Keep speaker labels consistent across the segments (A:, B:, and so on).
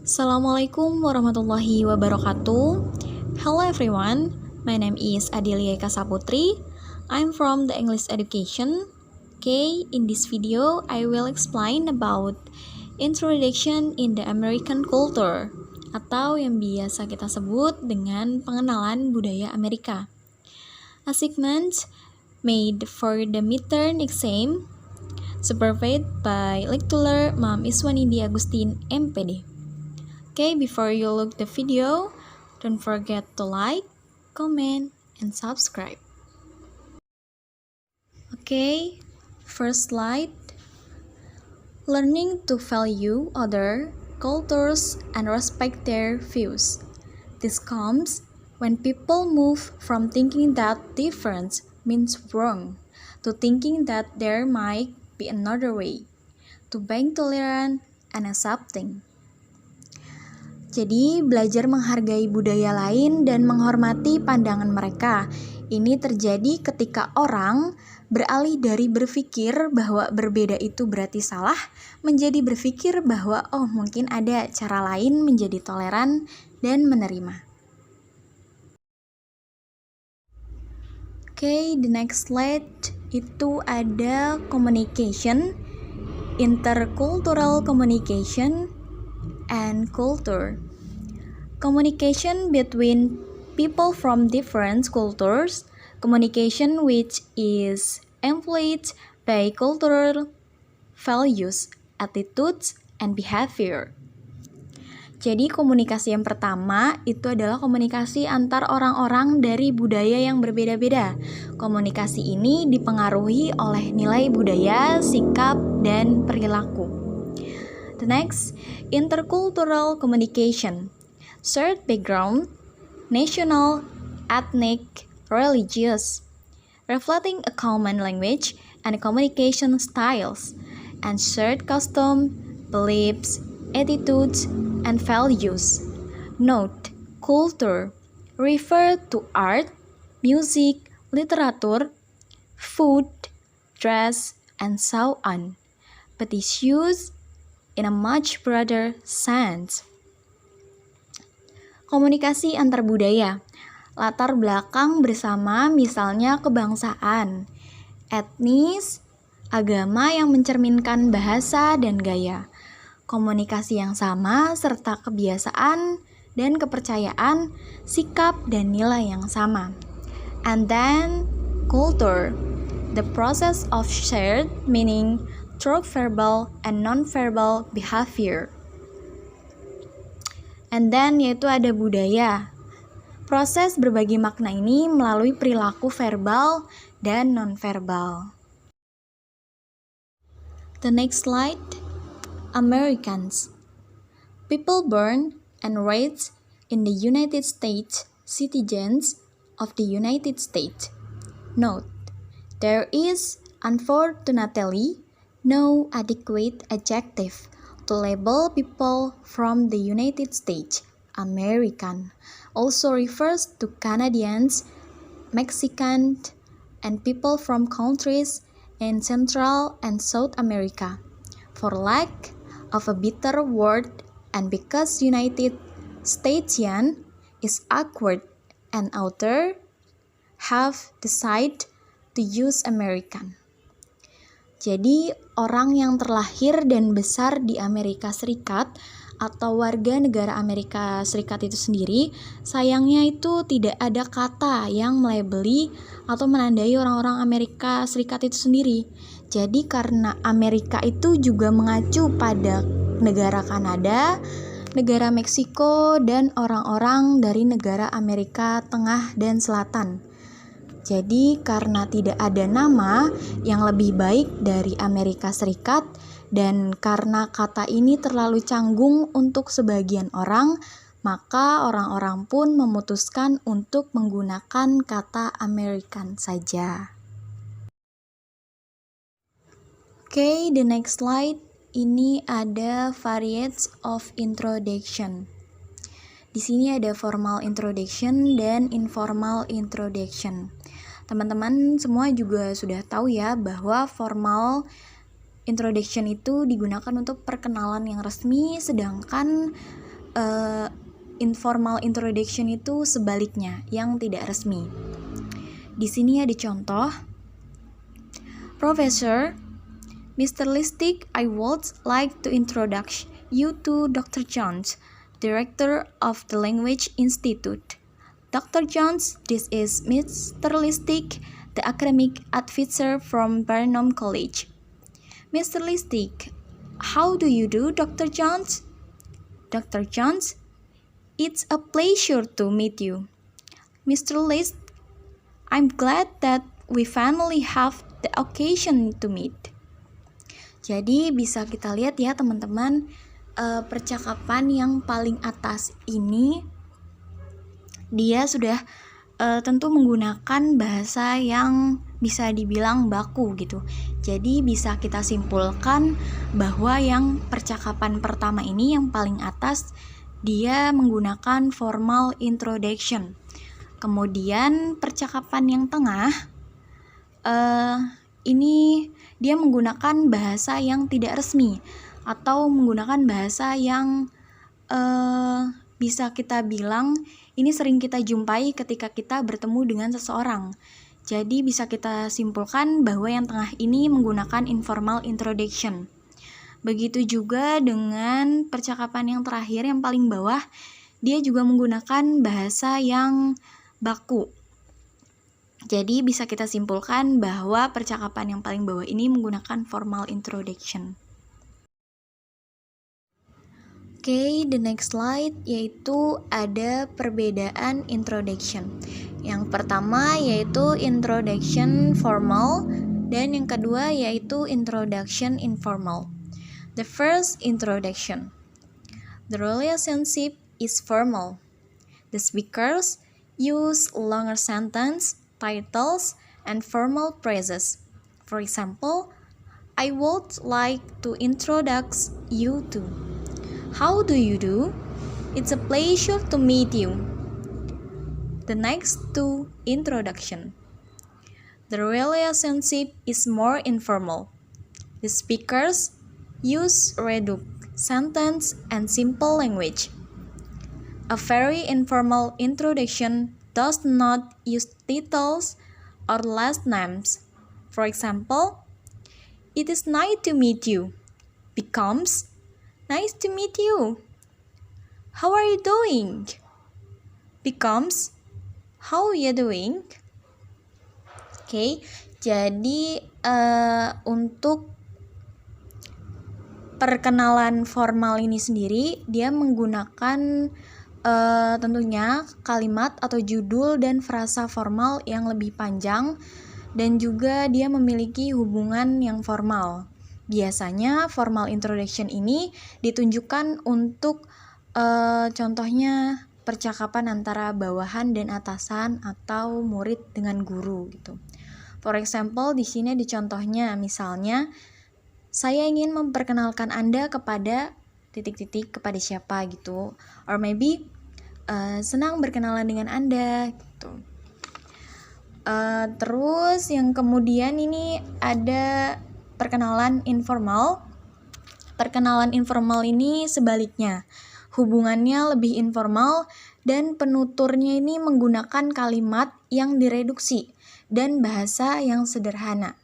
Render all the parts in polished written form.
A: Assalamualaikum warahmatullahi wabarakatuh. Hello everyone, my name is Adelia Kasaputri. I'm from the English Education. Okay, in this video, I will explain about introduction in the American culture, atau yang biasa kita sebut dengan pengenalan budaya Amerika. A segment made for the midterm exam, supervised by lecturer Mam Iswanidi Agustin, MPD. Okay, before you look the video, don't forget to like, comment, and subscribe. Okay, first slide. Learning to value other cultures and respect their views. This comes when people move from thinking that difference means wrong to thinking that there might be another way, to being tolerant and accepting. Jadi, belajar menghargai budaya lain dan menghormati pandangan mereka. Ini terjadi ketika orang beralih dari berpikir bahwa berbeda itu berarti salah, menjadi berpikir bahwa mungkin ada cara lain menjadi toleran dan menerima. Okay, the next slide itu ada communication, intercultural communication, and culture. Communication between people from different cultures, communication which is influenced by cultural values, attitudes, and behavior. Jadi komunikasi yang pertama itu adalah komunikasi antar orang-orang dari budaya yang berbeda-beda. Komunikasi ini dipengaruhi oleh nilai budaya, sikap, dan perilaku. The next, intercultural communication. Shared background, national, ethnic, religious, reflecting a common language and communication styles, and shared custom, beliefs, attitudes, and values. Note, culture refer to art, music, literature, food, dress, and so on, but is used in a much broader sense. Komunikasi antar budaya, latar belakang bersama misalnya kebangsaan, etnis, agama yang mencerminkan bahasa dan gaya, komunikasi yang sama serta kebiasaan dan kepercayaan, sikap dan nilai yang sama. And then, culture, the process of shared meaning through verbal and non-verbal behavior. And then yaitu ada budaya. Proses berbagi makna ini melalui perilaku verbal dan non-verbal. The next slide, Americans. People born and raised in the United States, citizens of the United States. Note, there is unfortunately no adequate adjective to label people from the United States. American also refers to Canadians, Mexicans, and people from countries in Central and South America. For lack of a better word and because United Statesian is awkward and author have decided to use American. Jadi, orang yang terlahir dan besar di Amerika Serikat atau warga negara Amerika Serikat itu sendiri, sayangnya itu tidak ada kata yang melabeli atau menandai orang-orang Amerika Serikat itu sendiri. Jadi, karena Amerika itu juga mengacu pada negara Kanada, negara Meksiko, dan orang-orang dari negara Amerika Tengah dan Selatan. Jadi karena tidak ada nama yang lebih baik dari Amerika Serikat dan karena kata ini terlalu canggung untuk sebagian orang, maka orang-orang pun memutuskan untuk menggunakan kata American saja. Okay, the next slide. Ini ada varieties of introduction. Di sini ada formal introduction dan informal introduction. Teman-teman semua juga sudah tahu ya bahwa formal introduction itu digunakan untuk perkenalan yang resmi, sedangkan informal introduction itu sebaliknya, yang tidak resmi. Di sini ada contoh. Professor, Mr. Listic, I would like to introduce you to Dr. Jones, Director of the Language Institute. Dr. Jones, this is Mr. Listic, the academic advisor from Barnum College. Mr. Listic, how do you do, Dr. Jones? Dr. Jones, it's a pleasure to meet you. Mr. List, I'm glad that we finally have the occasion to meet. Jadi bisa kita lihat ya teman-teman, percakapan yang paling atas ini dia sudah tentu menggunakan bahasa yang bisa dibilang baku gitu. Jadi bisa kita simpulkan bahwa yang percakapan pertama ini yang paling atas dia menggunakan formal introduction. Kemudian percakapan yang tengah ini dia menggunakan bahasa yang tidak resmi atau menggunakan bahasa yang bisa kita bilang ini sering kita jumpai ketika kita bertemu dengan seseorang. Jadi bisa kita simpulkan bahwa yang tengah ini menggunakan informal introduction. Begitu juga dengan percakapan yang terakhir yang paling bawah, dia juga menggunakan bahasa yang baku. Jadi bisa kita simpulkan bahwa percakapan yang paling bawah ini menggunakan formal introduction. Oke, the next slide yaitu ada perbedaan introduction. Yang pertama yaitu introduction formal dan yang kedua yaitu introduction informal. The first introduction. The relationship is formal. The speakers use longer sentence, titles, and formal phrases. For example, I would like to introduce you to. How do you do? It's a pleasure to meet you. The next two introduction. The relationship is more informal. The speakers use reduced sentence and simple language. A very informal introduction does not use titles or last names. For example, it is nice to meet you becomes nice to meet you. How are you doing? Becomes how are you doing? Oke, jadi untuk perkenalan formal ini sendiri, dia menggunakan tentunya kalimat atau judul dan frasa formal yang lebih panjang dan juga dia memiliki hubungan yang formal. Biasanya formal introduction ini ditunjukkan untuk contohnya percakapan antara bawahan dan atasan atau murid dengan guru gitu. For example, di sini di contohnya misalnya saya ingin memperkenalkan Anda kepada titik-titik kepada siapa gitu. Or maybe senang berkenalan dengan Anda gitu. Terus yang kemudian ini ada perkenalan informal. Perkenalan informal ini sebaliknya. Hubungannya lebih informal dan penuturnya ini menggunakan kalimat yang direduksi dan bahasa yang sederhana.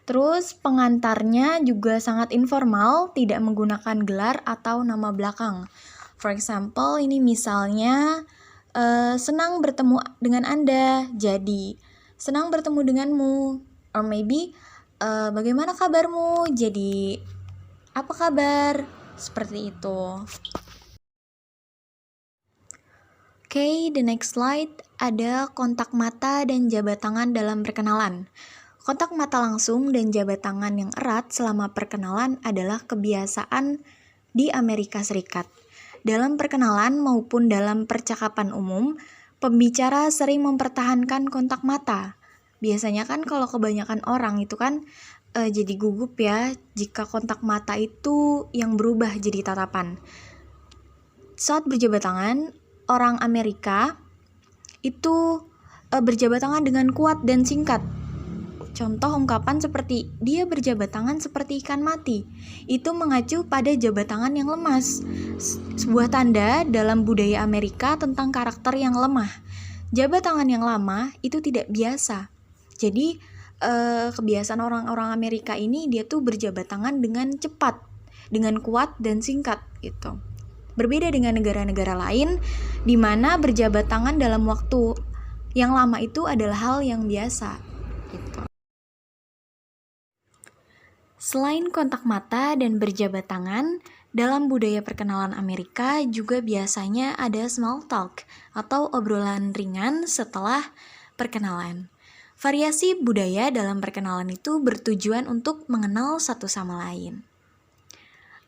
A: Terus pengantarnya juga sangat informal, tidak menggunakan gelar atau nama belakang. For example, ini misalnya senang bertemu dengan Anda, jadi senang bertemu denganmu. Or maybe bagaimana kabarmu? Jadi apa kabar? Seperti itu. Oke, the next slide ada kontak mata dan jabat tangan dalam perkenalan. Kontak mata langsung dan jabat tangan yang erat selama perkenalan adalah kebiasaan di Amerika Serikat. Dalam perkenalan maupun dalam percakapan umum, pembicara sering mempertahankan kontak mata. Biasanya kan kalau kebanyakan orang itu kan jadi gugup ya jika kontak mata itu yang berubah jadi tatapan. Saat berjabat tangan, orang Amerika itu berjabat tangan dengan kuat dan singkat. Contoh ungkapan seperti dia berjabat tangan seperti ikan mati. Itu mengacu pada jabat tangan yang lemas. Sebuah tanda dalam budaya Amerika tentang karakter yang lemah. Jabat tangan yang lama itu tidak biasa. Jadi kebiasaan orang-orang Amerika ini dia tuh berjabat tangan dengan cepat, dengan kuat dan singkat gitu. Berbeda dengan negara-negara lain di mana berjabat tangan dalam waktu yang lama itu adalah hal yang biasa gitu. Selain kontak mata dan berjabat tangan, dalam budaya perkenalan Amerika juga biasanya ada small talk atau obrolan ringan setelah perkenalan. Variasi budaya dalam perkenalan itu bertujuan untuk mengenal satu sama lain.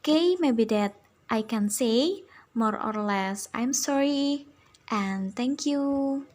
A: Okay, maybe that I can say more or less I'm sorry and thank you.